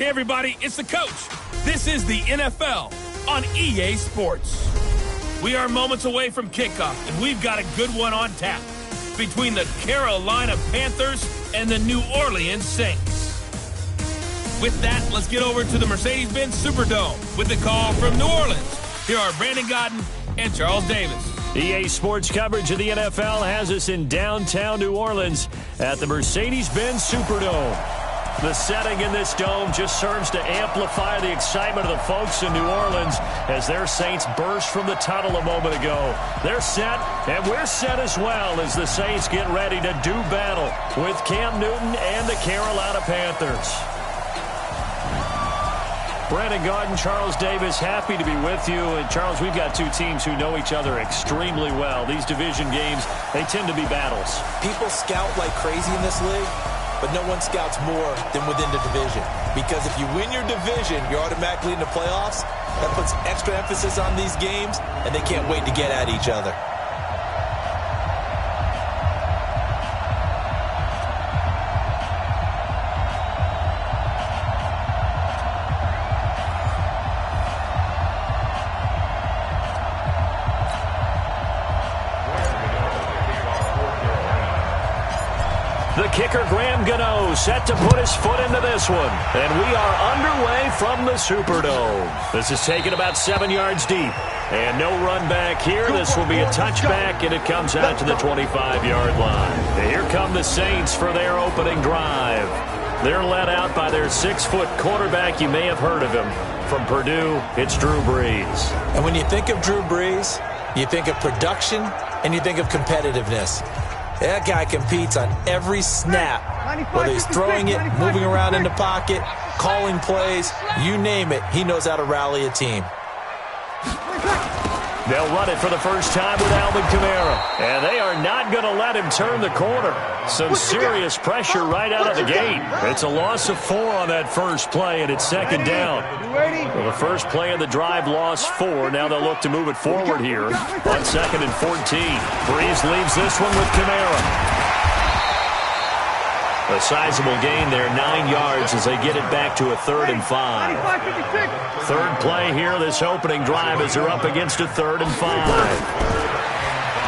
Hey, everybody, it's the coach. This is the NFL on EA Sports. We are moments away from kickoff, and we've got a good one on tap between the Carolina Panthers and the New Orleans Saints. With that, let's get over to the Mercedes-Benz Superdome with the call from New Orleans. Here are Brandon Godden and Charles Davis. EA Sports coverage of the NFL has us in downtown New Orleans at the Mercedes-Benz Superdome. The setting in this dome just serves to amplify the excitement of the folks in New Orleans as their Saints burst from the tunnel a moment ago. They're set, and we're set as well as the Saints get ready to do battle with Cam Newton and the Carolina Panthers. Brandon Godden, Charles Davis, happy to be with you. And Charles, we've got two teams who know each other extremely well. These division games, they tend to be battles. People scout like crazy in this league, but no one scouts more than within the division. Because if you win your division, you're automatically in the playoffs. That puts extra emphasis on these games, and they can't wait to get at each other. The kicker, Graham Gano, set to put his foot into this one. And we are underway from the Superdome. This is taken about 7 yards deep. And no run back here. This will be a touchback, and it comes out to the 25-yard line. And here come the Saints for their opening drive. They're led out by their 6-foot quarterback. You may have heard of him. From Purdue, it's Drew Brees. And when you think of Drew Brees, you think of production, and you think of competitiveness. That guy competes on every snap, whether he's throwing it, moving around in the pocket, calling plays, you name it, he knows how to rally a team. They'll run it for the first time with Alvin Kamara, and they are not going to let him turn the corner. Some serious pressure right out of the gate. It's a loss of 4 on that first play, and it's second down. Well, the first play of the drive lost 4. Now they'll look to move it forward here on 2nd and 14. Brees leaves this one with Kamara. A sizable gain there, 9 yards as they get it back to a 3rd and 5. Third play here, this opening drive as they're up against a 3rd and 5.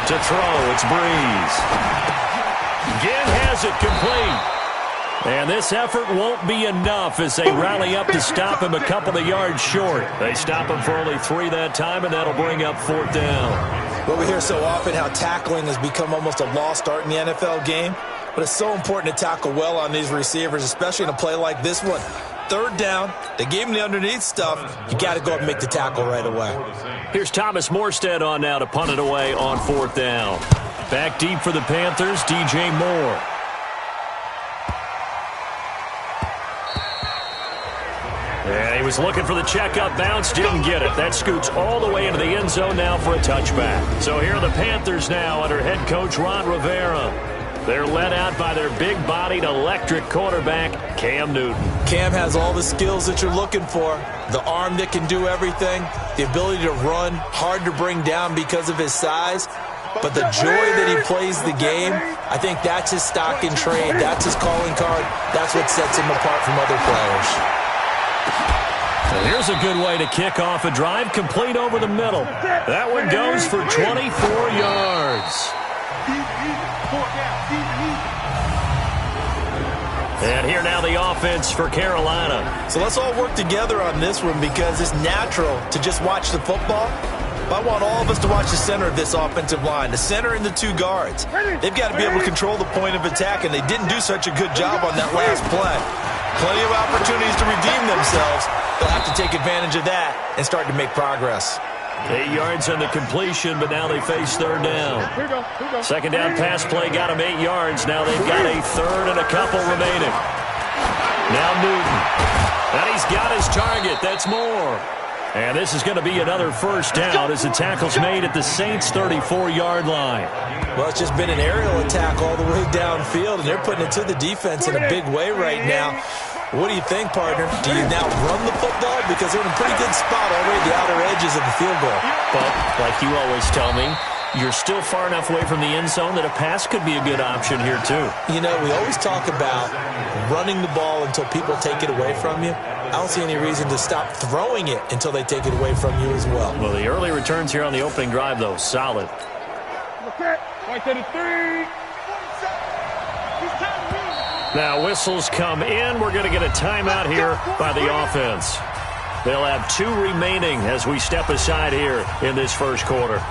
To throw, it's Brees. Again has it complete. And this effort won't be enough as they rally up to stop him a couple of yards short. They stop him for only 3 that time, and that'll bring up 4th down. Well, we hear so often how tackling has become almost a lost art in the NFL game. But it's so important to tackle well on these receivers, especially in a play like this one. 3rd down, they gave him the underneath stuff. You got to go up and make the tackle right away. Here's Thomas Morstead on now to punt it away on 4th down. Back deep for the Panthers, DJ Moore. Yeah, he was looking for the checkup bounce, didn't get it. That scoots all the way into the end zone now for a touchback. So here are the Panthers now under head coach Ron Rivera. They're led out by their big-bodied electric quarterback, Cam Newton. Cam has all the skills that you're looking for. The arm that can do everything, the ability to run, hard to bring down because of his size. But the joy that he plays the game, I think that's his stock in trade. That's his calling card. That's what sets him apart from other players. And here's a good way to kick off a drive, complete over the middle. That one goes for 24 yards. And here now the offense for Carolina. So let's all work together on this one because it's natural to just watch the football. But I want all of us to watch the center of this offensive line, the center and the 2 guards. They've got to be able to control the point of attack, and they didn't do such a good job on that last play. Plenty of opportunities to redeem themselves. They'll have to take advantage of that and start to make progress. 8 yards on the completion, but now they face 3rd down. Second down pass play got them 8 yards. Now they've got a 3rd and a couple remaining. Now Newton. And he's got his target. That's Moore. And this is going to be another first down as the tackle's made at the Saints' 34-yard line. Well, it's just been an aerial attack all the way downfield, and they're putting it to the defense in a big way right now. What do you think, partner? Do you now run the football? Because they're in a pretty good spot already at the outer edges of the field goal. But, like you always tell me, you're still far enough away from the end zone that a pass could be a good option here, too. You know, we always talk about running the ball until people take it away from you. don't see any reason to stop throwing it until they take it away from you as well. Well, the early returns here on the opening drive, though, solid. Now whistles come in. We're going to get a timeout here by the offense. They'll have 2 remaining as we step aside here in this first quarter.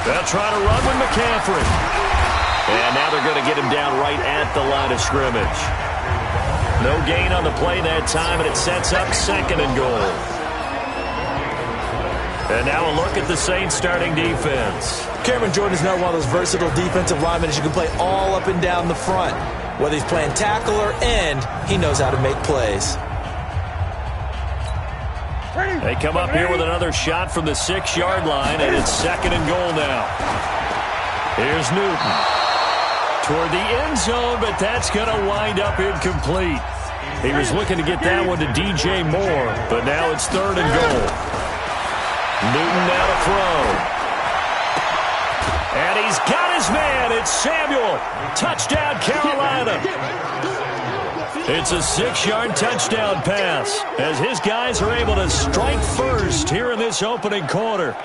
They'll try to run with McCaffrey. And now they're going to get him down right at the line of scrimmage. No gain on the play that time, and it sets up 2nd and goal. And now a look at the Saints starting defense. Cameron Jordan is now one of those versatile defensive linemen that you can play all up and down the front. Whether he's playing tackle or end, he knows how to make plays. They come up here with another shot from the 6-yard line, and it's 2nd and goal now. Here's Newton. Toward the end zone, but that's going to wind up incomplete. He was looking to get that one to DJ Moore, but now it's 3rd and goal. Newton now to throw. And he's got his man. It's Samuel. Touchdown, Carolina. It's a 6-yard touchdown pass as his guys are able to strike first here in this opening quarter.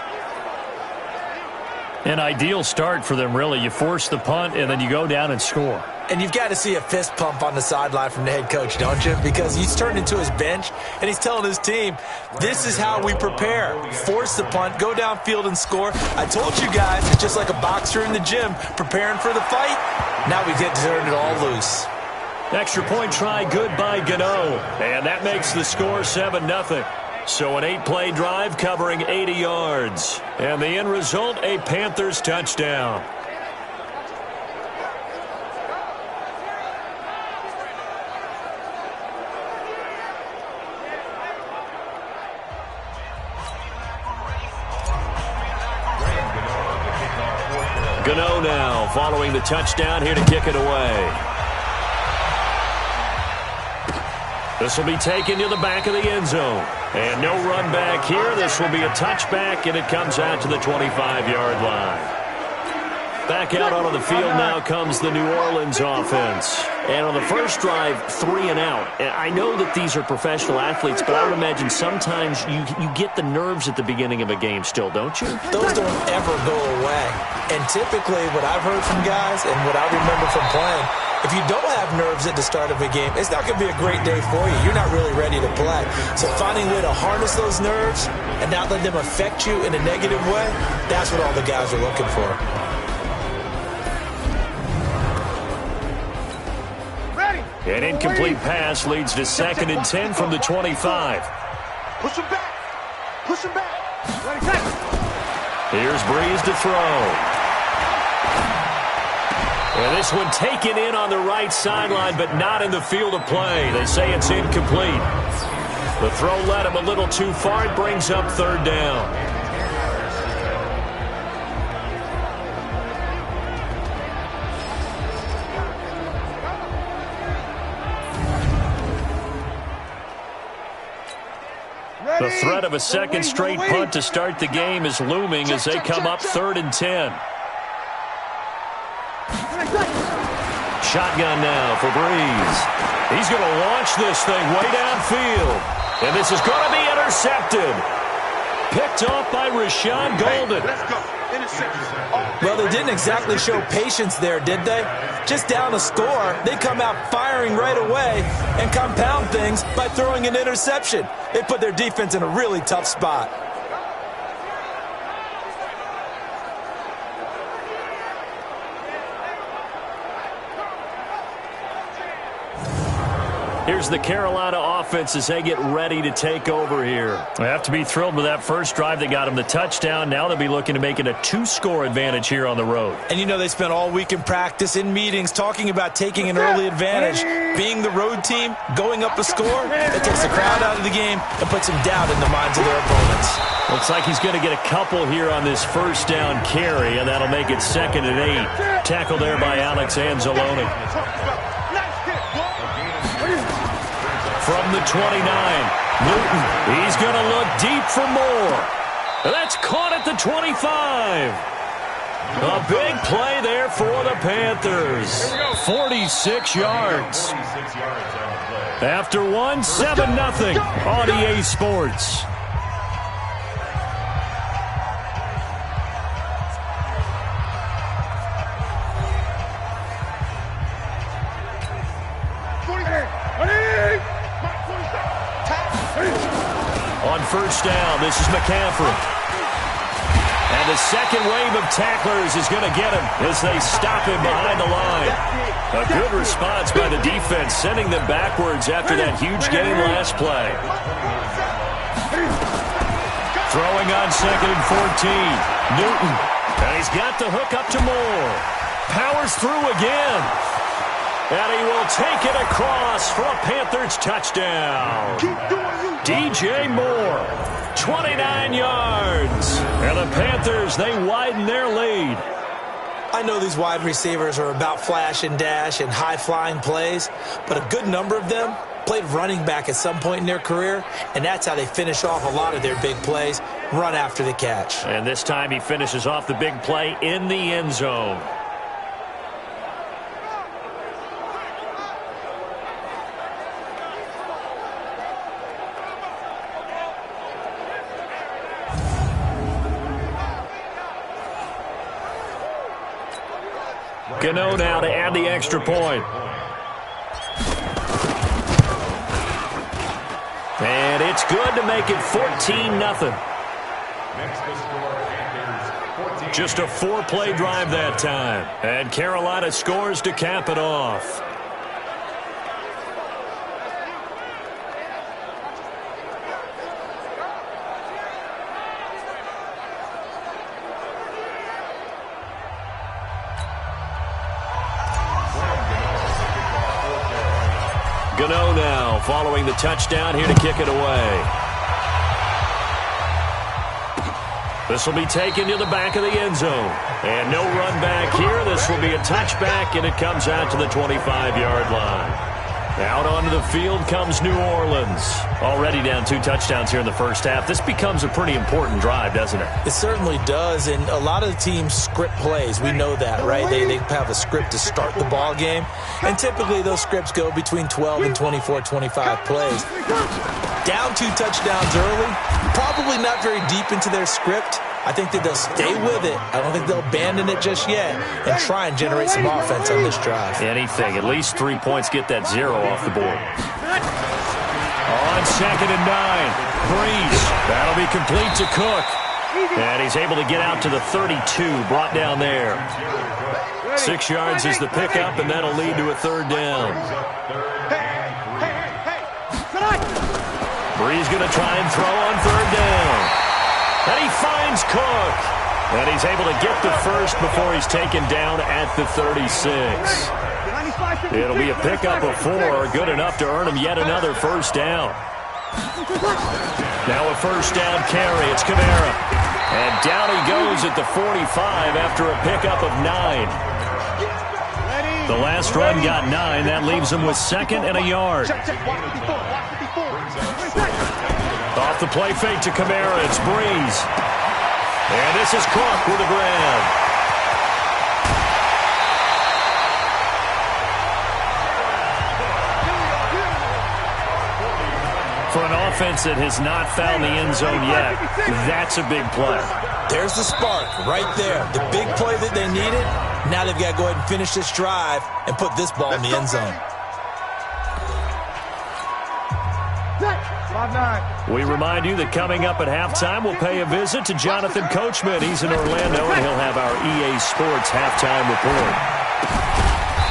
An ideal start for them, really. You force the punt, and then you go down and score. And you've got to see a fist pump on the sideline from the head coach, don't you? Because he's turned into his bench, and he's telling his team, this is how we prepare. Force the punt, go downfield and score. I told you guys, it's just like a boxer in the gym preparing for the fight. Now we get to turn it all loose. Extra point try good by Gano. And that makes the score 7-0. So an 8-play drive covering 80 yards. And the end result, a Panthers touchdown. Gano now following the touchdown here to kick it away. This will be taken to the back of the end zone. And no run back here. This will be a touchback, and it comes out to the 25-yard line. Back out onto the field now comes the New Orleans offense. And on the first drive, 3 and out. And I know that these are professional athletes, but I would imagine sometimes you get the nerves at the beginning of a game still, don't you? Those don't ever go away. And typically what I've heard from guys and what I remember from playing, if you don't have nerves at the start of a game, it's not going to be a great day for you. You're not really ready to play. So finding a way to harness those nerves and not let them affect you in a negative way, that's what all the guys are looking for. An incomplete pass leads to 2nd and 10 from the 25. Push him back. Push him back. Here's Breeze to throw. And this one taken in on the right sideline, but not in the field of play. They say it's incomplete. The throw led him a little too far. It brings up 3rd down. The threat of a second straight punt to start the game is looming as they come up 3rd and 10. Shotgun now for Breeze. He's going to launch this thing way downfield. And this is going to be intercepted. Picked off by Rashawn Golden. Hey, let's go. Well, they didn't exactly show patience there, did they? Just down a score, they come out firing right away and compound things by throwing an interception. They put their defense in a really tough spot. Here's the Carolina offense as they get ready to take over here. They have to be thrilled with that first drive that got them the touchdown. Now they'll be looking to make it a 2-score advantage here on the road. And you know they spent all week in practice, in meetings, talking about taking an early advantage. Being the road team, going up a score, that takes the crowd out of the game and puts some doubt in the minds of their opponents. Looks like he's going to get a couple here on this first down carry, and that'll make it 2nd and 8. Tackle there by Alex Anzalone. From the 29, Newton, he's going to look deep for more. That's caught at the 25. A big play there for the Panthers. 46 yards. After one, 7-0 on EA Sports. On first down, this is McCaffrey. And the second wave of tacklers is going to get him as they stop him behind the line. A good response by the defense, sending them backwards after that huge gain last play. Throwing on 2nd and 14. Newton. And he's got the hook up to Moore. Powers through again. And he will take it across for a Panthers touchdown. DJ Moore, 29 yards. And the Panthers, they widen their lead. I know these wide receivers are about flash and dash and high-flying plays, but a good number of them played running back at some point in their career, and that's how they finish off a lot of their big plays, run after the catch. And this time he finishes off the big play in the end zone. Gano now to add the extra point. And it's good to make it 14-0. Just a 4-play drive that time. And Carolina scores to cap it off. Gano now following the touchdown here to kick it away. This will be taken to the back of the end zone. And no run back here. This will be a touchback, and it comes out to the 25-yard line. Out onto the field comes New Orleans. Already down 2 touchdowns here in the first half. This becomes a pretty important drive, doesn't it? It certainly does, and a lot of the teams script plays. We know that, right? They have a script to start the ball game, and typically those scripts go between 12 and 24, 25 plays. Down 2 touchdowns early, probably not very deep into their script. I think that they'll stay with it. I don't think they'll abandon it just yet and try and generate some offense on this drive. Anything. At least 3 points, get that 0 off the board. On 2nd and 9. Breeze. That'll be complete to Cook. And he's able to get out to the 32, brought down there. 6 yards is the pickup, and that'll lead to a 3rd down. Breeze going to try and throw on 3rd down. And he finds Cook. And he's able to get the first before he's taken down at the 36. It'll be a pickup of 4, good enough to earn him yet another 1st down. Now a 1st down carry. It's Kamara. And down he goes at the 45 after a pickup of 9. The last run got 9. That leaves him with 2nd and a yard. Off the play fake to Kamara, it's Breeze. And this is Cook with a grab. For an offense that has not found the end zone yet, that's a big play. There's the spark right there. The big play that they needed. Now they've got to go ahead and finish this drive and put this ball in the end zone. We remind you that coming up at halftime, we'll pay a visit to Jonathan Coachman. He's in Orlando, and he'll have our EA Sports halftime report.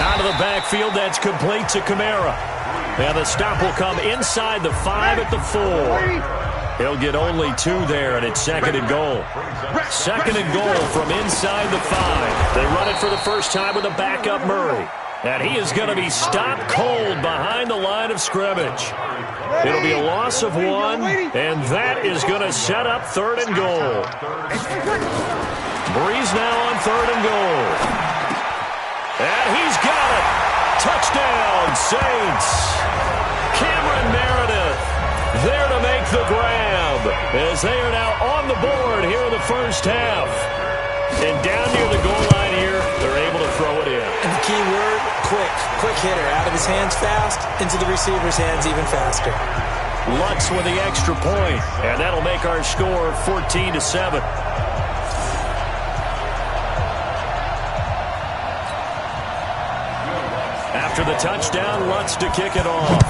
Out of the backfield, that's complete to Kamara. And the stop will come inside the 5 at the 4. He'll get only 2 there, and it's 2nd and goal. 2nd and goal from inside the 5. They run it for the first time with a backup Murray. And he is going to be stopped cold behind the line of scrimmage. It'll be a loss of 1, and that is going to set up 3rd and goal. Breeze now on 3rd and goal. And he's got it. Touchdown, Saints. Cameron Meredith there to make the grab as they are now on the board here in the first half. And down near the goal line here, they're able to throw it in. And the key word, quick. Quick hitter. Out of his hands fast, into the receiver's hands even faster. Lutz with the extra point, and that'll make our score 14-7. After the touchdown, Lutz to kick it off.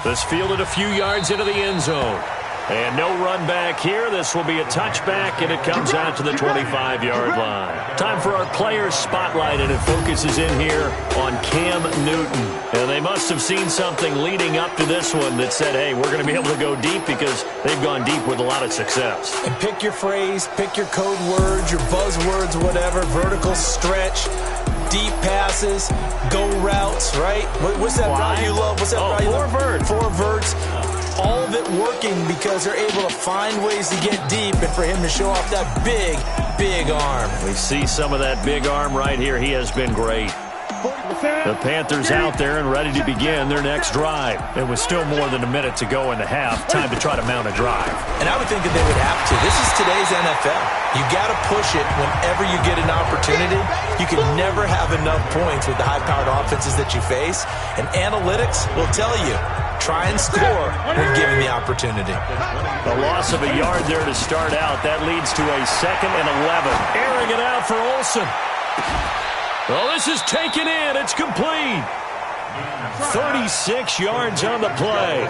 This fielded a few yards into the end zone. And no run back here. This will be a touchback, and it comes out to the 25-yard line. Time for our players' spotlight, and it focuses in here on Cam Newton. And they must have seen something leading up to this one that said, hey, we're going to be able to go deep because they've gone deep with a lot of success. And pick your phrase, pick your code words, your buzzwords, whatever, vertical stretch, deep passes, go routes, right? What's that route you love? What's that route you love? Four verts. All of it working because they're able to find ways to get deep and for him to show off that big, big arm. We see some of that big arm right here. He has been great. The Panthers out there and ready to begin their next drive. It was still more than a minute to go in the half. Time to try to mount a drive. And I would think that they would have to. This is today's NFL. You got to push it whenever you get an opportunity. You can never have enough points with the high-powered offenses that you face. And analytics will tell you, try and score when given the opportunity. A loss of a yard there to start out. That leads to a 2nd and 11. Airing it out for Olsen. Well, this is taken in. It's complete. 36 yards on the play.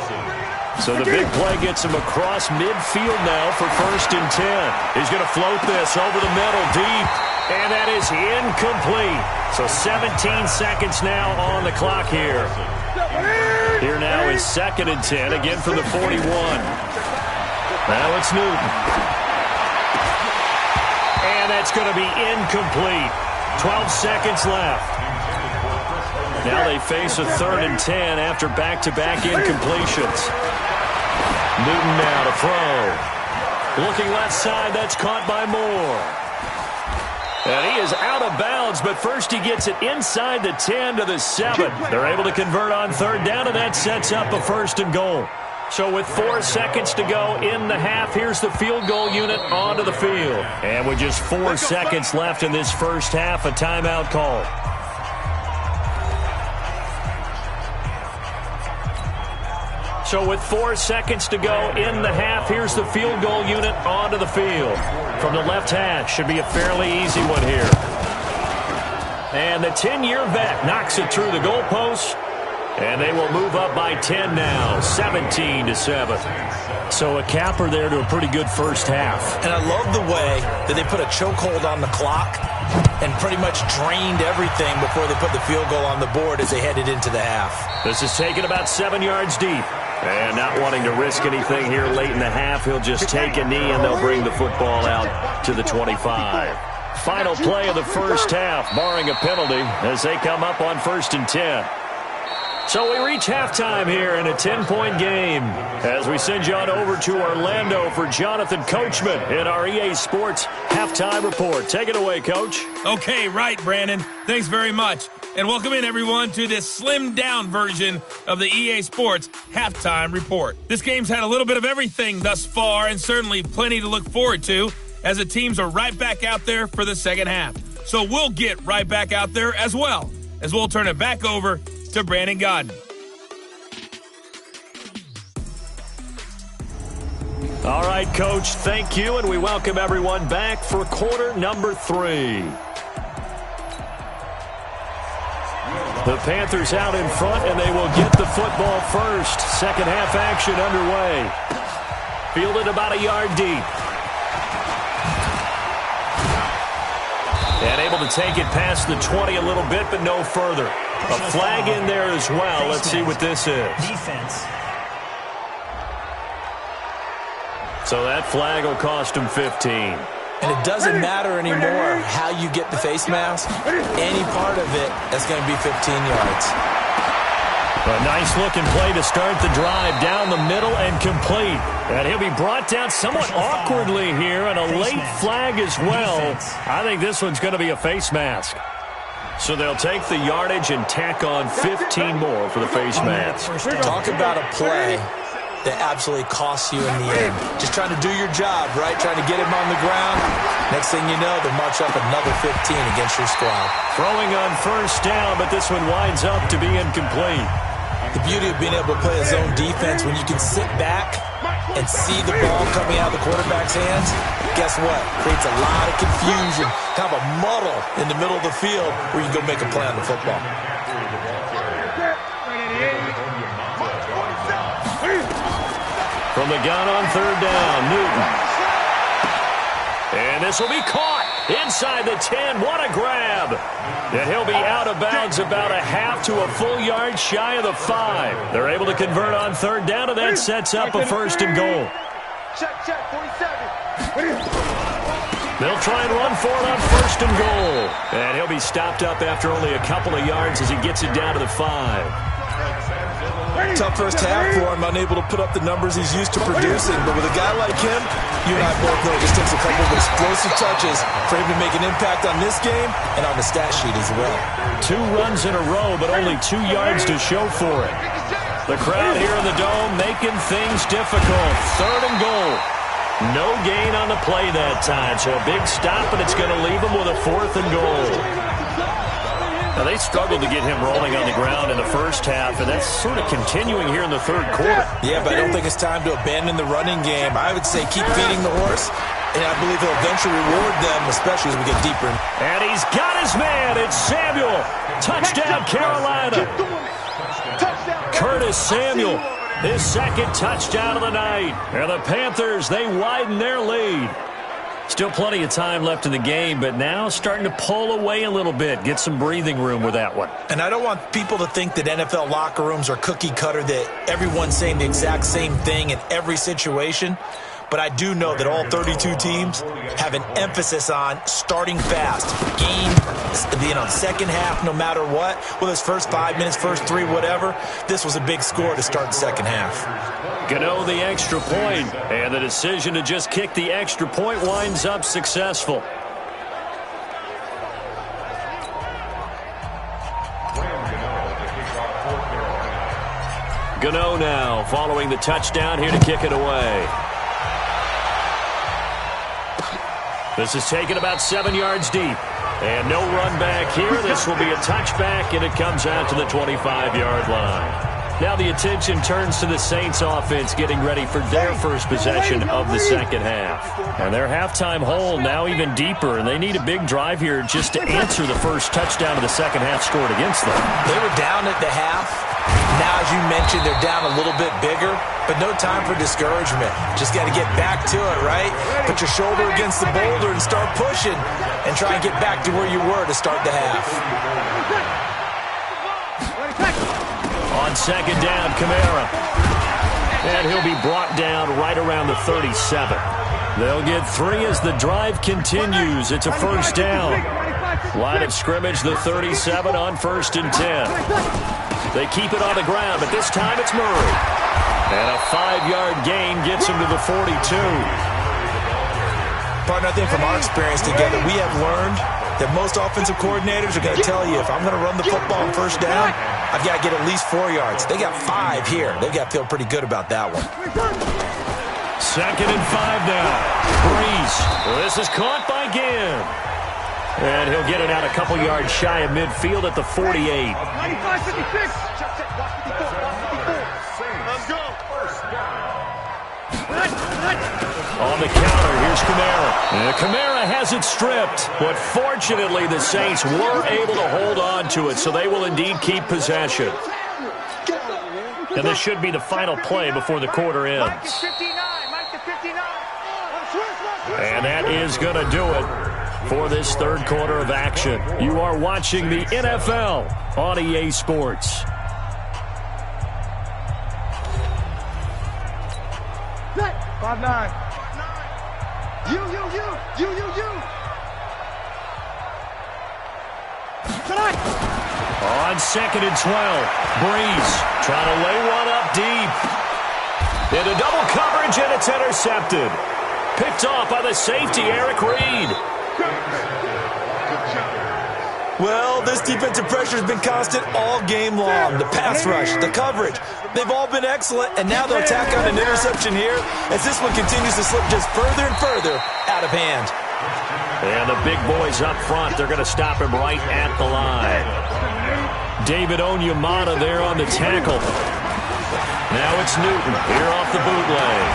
So the big play gets him across midfield now for 1st and 10. He's going to float this over the middle deep. And that is incomplete. So 17 seconds now on the clock here. Here now is 2nd and 10, again from the 41. Now it's Newton. And that's going to be incomplete. 12 seconds left. Now they face a 3rd and 10 after back-to-back incompletions. Newton now to throw. Looking left side, that's caught by Moore. And he is out of bounds, but first he gets it inside the 10 to the 7. They're able to convert on 3rd down, and that sets up a 1st and goal. So with 4 seconds to go in the half, here's the field goal unit onto the field. And with just 4 seconds left in this first half, a timeout call. So with 4 seconds to go in the half, here's the field goal unit onto the field. From the left hash, should be a fairly easy one here. And the 10-year vet knocks it through the goalpost. And they will move up by 10 now, 17-7. So a capper there to a pretty good first half. And I love the way that they put a chokehold on the clock and pretty much drained everything before they put the field goal on the board as they headed into the half. This is taken about 7 yards deep. And not wanting to risk anything here late in the half, he'll just take a knee and they'll bring the football out to the 25. Final play of the first half, barring a penalty, as they come up on 1st and 10. So we reach halftime here in a 10-point game as we send you on over to Orlando for Jonathan Coachman in our EA Sports Halftime Report. Take it away, Coach. Okay, right, Brandon. Thanks very much. And welcome in, everyone, to this slimmed-down version of the EA Sports Halftime Report. This game's had a little bit of everything thus far and certainly plenty to look forward to as the teams are right back out there for the second half. So we'll get right back out there as well as we'll turn it back over to Brandon Godden. All right, Coach, thank you, and we welcome everyone back for quarter number 3. The Panthers out in front, and they will get the football first. Second half action underway. Fielded about a yard deep. And able to take it past the 20 a little bit, but no further. A flag in there as well. Let's see what this is. Defense. So that flag will cost him 15. And it doesn't matter anymore how you get the face mask. Any part of it, that's going to be 15 yards. A nice-looking play to start the drive down the middle and complete. And he'll be brought down somewhat awkwardly here, and a late flag as well. I think this one's going to be a face mask. So they'll take the yardage and tack on 15 more for the face mask. Talk about a play that absolutely costs you in the end. Just trying to do your job, right? Trying to get him on the ground. Next thing you know, they'll march up another 15 against your squad. Throwing on first down, but this one winds up to be incomplete. The beauty of being able to play a zone defense when you can sit back and see the ball coming out of the quarterback's hands, guess what? Creates a lot of confusion, kind of a muddle in the middle of the field where you can go make a play on the football. From the gun on third down, Newton. And this will be caught inside the 10. What a grab. And he'll be out of bounds about a half to a full yard shy of the 5. They're able to convert on third down, and that sets up a first and goal. Check, 47. They'll try and run for it on first and goal. And he'll be stopped up after only a couple of yards as he gets it down to the 5. Tough first half for him, unable to put up the numbers he's used to producing. But with a guy like him, you and I both know it just takes a couple of explosive touches for him to make an impact on this game and on the stat sheet as well. 2 runs in a row, but only 2 yards to show for it. The crowd here in the Dome making things difficult. Third and goal. No gain on the play that time, so a big stop, and it's going to leave him with a 4th and goal. Now, they struggled to get him rolling on the ground in the first half, and that's sort of continuing here in the third quarter. Yeah, but I don't think it's time to abandon the running game. I would say keep feeding the horse, and I believe he'll eventually reward them, especially as we get deeper. And he's got his man. It's Samuel. Touchdown, Carolina. Curtis Samuel, his second touchdown of the night. And the Panthers, they widen their lead. Still plenty of time left in the game, but now starting to pull away a little bit. Get some breathing room with that one. And I don't want people to think that NFL locker rooms are cookie cutter, that everyone's saying the exact same thing in every situation. But I do know that all 32 teams have an emphasis on starting fast. Game, second half, no matter what. Whether it's first 5 minutes, first 3, whatever. This was a big score to start the second half. Gano the extra point, and the decision to just kick the extra point winds up successful. Gano now following the touchdown here to kick it away. This is taken about 7 yards deep. And no run back here. This will be a touchback, and it comes out to the 25-yard line. Now the attention turns to the Saints offense getting ready for their first possession of the second half. And their halftime hole now even deeper, and they need a big drive here just to answer the first touchdown of the second half scored against them. They were down at the half. Now, as you mentioned, they're down a little bit bigger, but no time for discouragement. Just got to get back to it, right? Put your shoulder against the boulder and start pushing and try and get back to where you were to start the half. On second down, Kamara. And he'll be brought down right around the 37. They'll get 3 as the drive continues. It's a first down. Line of scrimmage, the 37 on first and 10. They keep it on the ground, but this time it's Murray. And a 5-yard gain gets him to the 42. Partner, I think from our experience together, we have learned that most offensive coordinators are going to tell you, if I'm going to run the football on first down, I've got to get at least 4 yards. They got 5 here. They've got to feel pretty good about that one. Second and 5 now. Breeze. This is caught by Ginn. And he'll get it out a couple yards shy of midfield at the 48. 95-56. On the counter, here's Kamara. And Kamara has it stripped. But fortunately, the Saints were able to hold on to it, so they will indeed keep possession. And this should be the final play before the quarter ends. And that is going to do it for this third quarter of action. You are watching the NFL on EA Sports. Five-9. You. On second and 12, Breeze trying to lay one up deep. Into double coverage, and it's intercepted. Picked off by the safety, Eric Reed. Well, this defensive pressure has been constant all game long. The pass rush, the coverage, they've all been excellent, and now they'll tack on an interception here as this one continues to slip just further and further out of hand. And the big boys up front, they're going to stop him right at the line. David Onyemata there on the tackle. Now it's Newton here off the bootleg.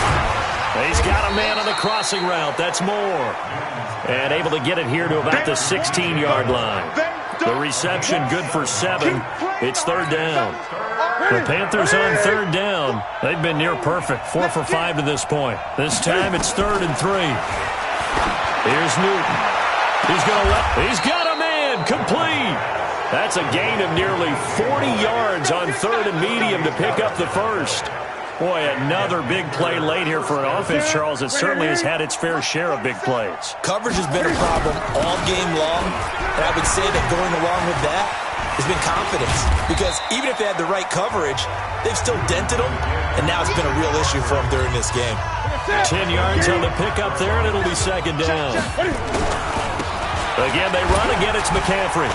He's got a man on the crossing route. That's Moore. And able to get it here to about the 16-yard line. The reception good for 7. It's third down. The Panthers on third down. They've been near perfect. 4 for 5 to this point. This time it's 3rd and 3. Here's Newton. He's got a man. Complete. That's a gain of nearly 40 yards on 3rd and medium to pick up the first. Boy, another big play late here for an offense, Charles. It certainly has had its fair share of big plays. Coverage has been a problem all game long, and I would say that going along with that has been confidence. Because even if they had the right coverage, they've still dented them, and now it's been a real issue for them during this game. 10 yards on the pickup there, and it'll be second down. Again, they run. Again, it's McCaffrey.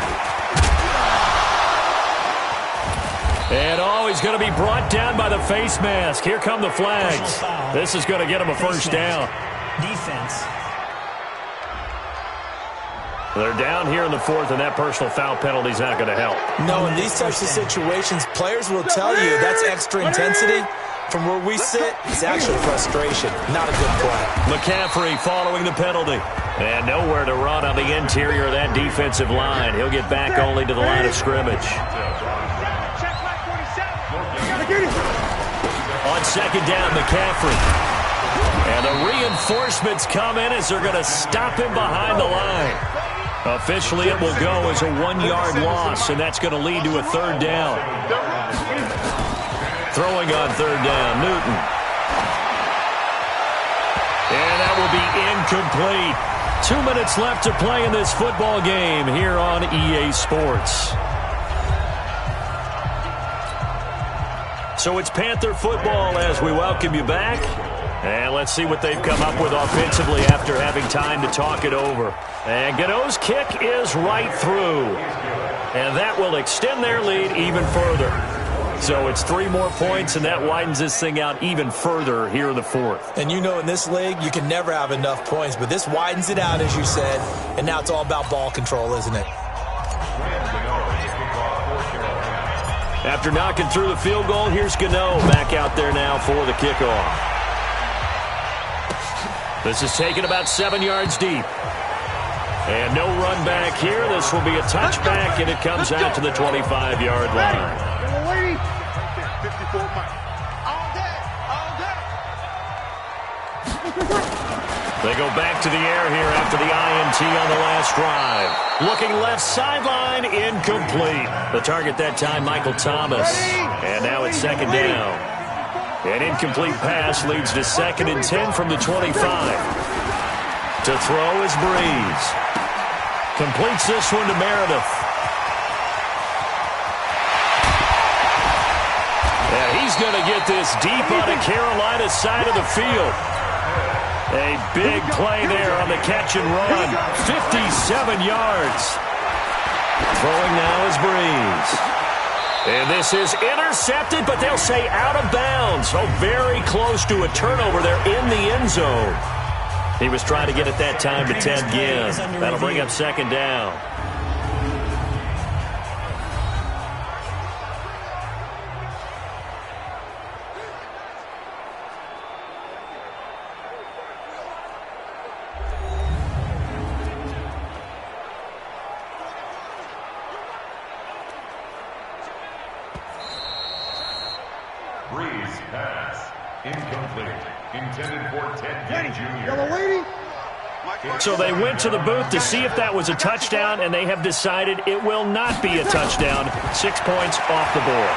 And he's going to be brought down by the face mask. Here come the flags. This is going to get him a first down. Defense. They're down here in the 4th, and that personal foul penalty is not going to help. No, in these types of situations, players will tell you that's extra intensity. From where we sit, it's actually frustration. Not a good play. McCaffrey following the penalty. And nowhere to run on the interior of that defensive line. He'll get back only to the line of scrimmage. On second down, McCaffrey. And the reinforcements come in as they're going to stop him behind the line. Officially, it will go as a 1-yard loss, and that's going to lead to a third down. Throwing on third down, Newton. And that will be incomplete. 2 minutes left to play in this football game here on EA Sports. So it's Panther football as we welcome you back. And let's see what they've come up with offensively after having time to talk it over. And Gano's kick is right through. And that will extend their lead even further. So it's 3 more points, and that widens this thing out even further here in the 4th. And you know in this league, you can never have enough points. But this widens it out, as you said. And now it's all about ball control, isn't it? After knocking through the field goal, here's Gano back out there now for the kickoff. This is taken about 7 yards deep. And no run back here. This will be a touchback, and it comes out to the 25-yard line. 54 miles. All day. They go back to the air here after the INT on the last drive. Looking left sideline, incomplete. The target that time, Michael Thomas. And now it's second down. An incomplete pass leads to 2nd and 10 from the 25. To throw is Breeze. Completes this one to Meredith. And he's going to get this deep on the Carolina side of the field. A big play there on the catch and run. 57 yards. Throwing now is Breeze. And this is intercepted, but they'll say out of bounds. So very close to a turnover there in the end zone. He was trying to get it that time to Ted Ginn. That'll bring up second down. Breeze pass. Incomplete. Intended for Ted Ginn Jr. So they went to the booth to see if that was a touchdown, and they have decided it will not be a touchdown. 6 points off the board.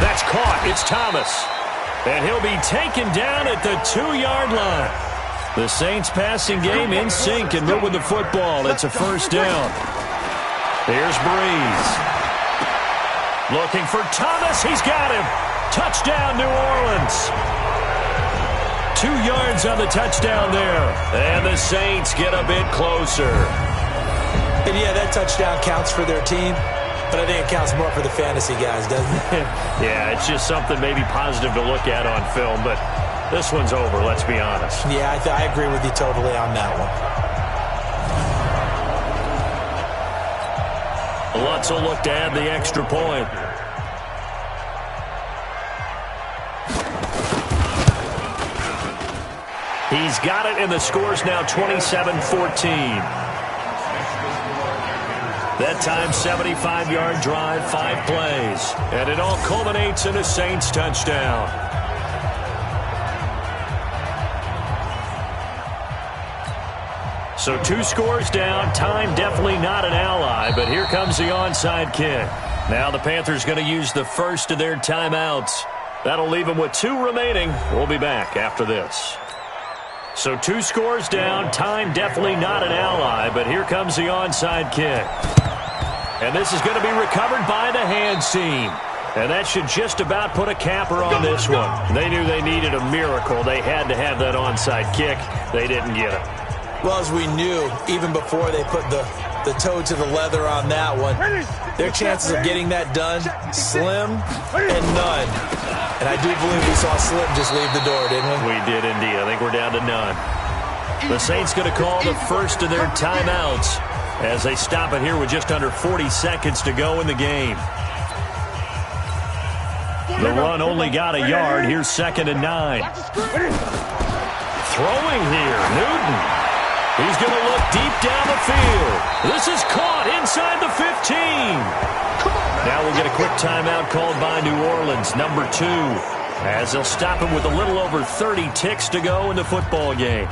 That's caught. It's Thomas. And he'll be taken down at the 2-yard line. The Saints passing game in sync and moving the football. It's a first down. Here's Breeze. Looking for Thomas. He's got him. Touchdown, New Orleans. 2 yards on the touchdown there. And the Saints get a bit closer. And yeah, that touchdown counts for their team, but I think it counts more for the fantasy guys, doesn't it? Yeah, it's just something maybe positive to look at on film, but this one's over, let's be honest. Yeah, I agree with you totally on that one. Lutz will look to add the extra point. He's got it, and the score's now 27-14. That time, 75-yard drive, 5 plays. And it all culminates in a Saints touchdown. So 2 scores down. Time definitely not an ally, but here comes the onside kick. Now the Panthers going to use the first of their timeouts. That'll leave them with 2 remaining. We'll be back after this. So 2 scores down. Time definitely not an ally, but here comes the onside kick. And this is going to be recovered by the hands team. And that should just about put a capper on this one. They knew they needed a miracle. They had to have that onside kick. They didn't get it. Well, as we knew, even before they put the toe to the leather on that one, their chances of getting that done, slim and none. And I do believe we saw Slim just leave the door, didn't we? We did indeed. I think we're down to none. The Saints going to call the first of their timeouts as they stop it here with just under 40 seconds to go in the game. The run only got a yard. Here's 2nd and 9. Throwing here, Newton. He's going to look deep down the field. This is caught inside the 15. Now we'll get a quick timeout called by New Orleans, number 2, as they'll stop him with a little over 30 ticks to go in the football game.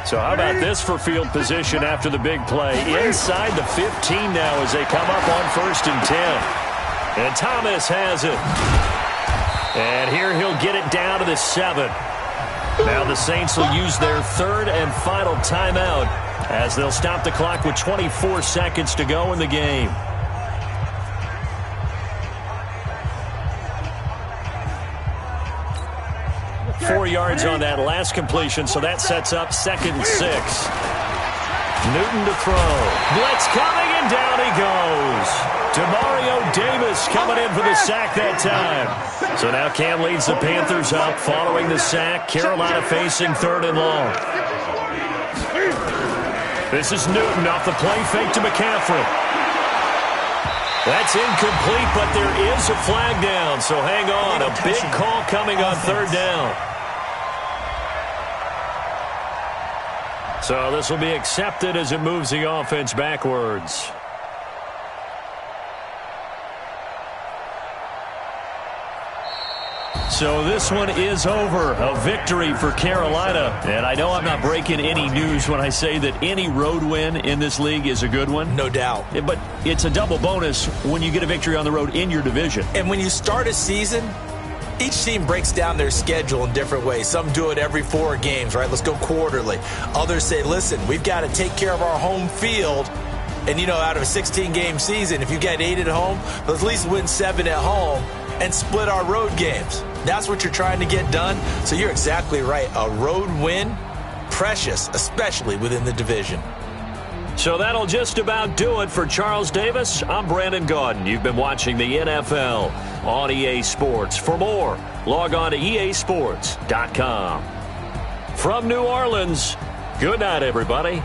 So how about this for field position after the big play? Inside the 15 now as they come up on 1st and 10. And Thomas has it. And here he'll get it down to the 7. Now the Saints will use their 3rd and final timeout as they'll stop the clock with 24 seconds to go in the game. Four yards on that last completion, so that sets up 2nd and 6. Newton to throw. Blitz coming, and down he goes. Demario Davis coming in for the sack that time. So now Cam leads the Panthers up following the sack. Carolina facing 3rd and long. This is Newton off the play fake to McCaffrey. That's incomplete, but there is a flag down, so hang on. A big call coming on 3rd down. So this will be accepted as it moves the offense backwards. So this one is over. A victory for Carolina. And I know I'm not breaking any news when I say that any road win in this league is a good one. No doubt. But it's a double bonus when you get a victory on the road in your division. And when you start a season, each team breaks down their schedule in different ways. Some do it every 4 games, right? Let's go quarterly. Others say, listen, we've got to take care of our home field. And, you know, out of a 16-game season, if you get 8 at home, let's at least win 7 at home and split our road games. That's what you're trying to get done. So you're exactly right. A road win, precious, especially within the division. So that'll just about do it for Charles Davis. I'm Brandon Gaudin. You've been watching the NFL on EA Sports. For more, log on to easports.com. From New Orleans, good night, everybody.